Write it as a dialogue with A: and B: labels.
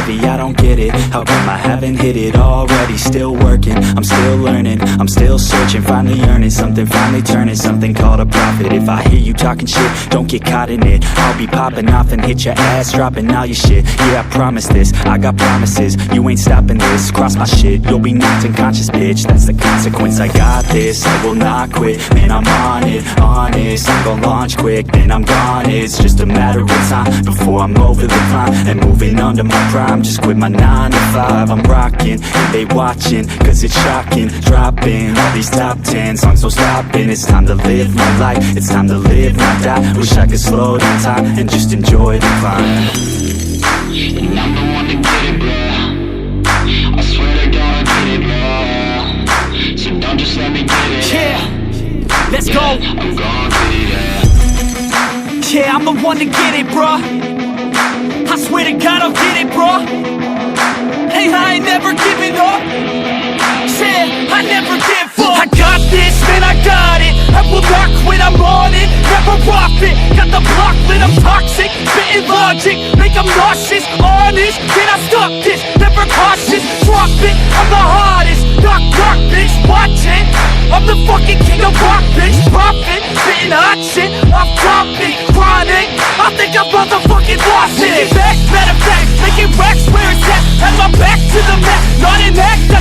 A: heavy, I don't get it. How come I haven't hit it already? Still working, I'm still learning, I'm still searching, finally earning something, finally turning something called a profit. If I hear you talking shit, don't get caught in it. I'll be popping off and hit your ass, dropping all your shit. Yeah, I promise this, I got promises, you ain't stopping this. Cross my shit, you'll be knocked unconscious, bitch. That's the consequence, I got this, I will not quit. Man, I'm on it, honest, I'm gon' launch quick, then I'm gone. It's just a matter of time before I'm over the climb and moving under my prime. Just quit my 9 to 5, I'm rocking, and they watching, cause it's shocking. Dropping all these top 10 songs, so stopping. It's time to live my life, it's time to live, not die. Wish I could slow down time and just enjoy the climb.
B: And I'm the one to get it, bro. I swear to God I get it, bro. So don't just let me get it.
C: Yeah, let's go.
B: I'm gon' get it, yeah.
C: Yeah, I'm the one to get it, bro. I swear to God I'll get it, bro. Hey, I ain't never giving up. Yeah, I never give up. I got this, man, I got it. I will not quit, I'm on it. Never off it. Got the block lit, I'm toxic. Spitting logic, make them nauseous. Honest, can I stop this? Never cautious, drop it. I'm the hardest. Knock, knock, bitch, watch it. I'm the fucking king of rock, bitch. Profit, spitting hot shit. I'm topic, chronic. I think I'm motherfucking lost it. Making back, matter of fact, making racks where it's at. Had my back to the mat, not an act.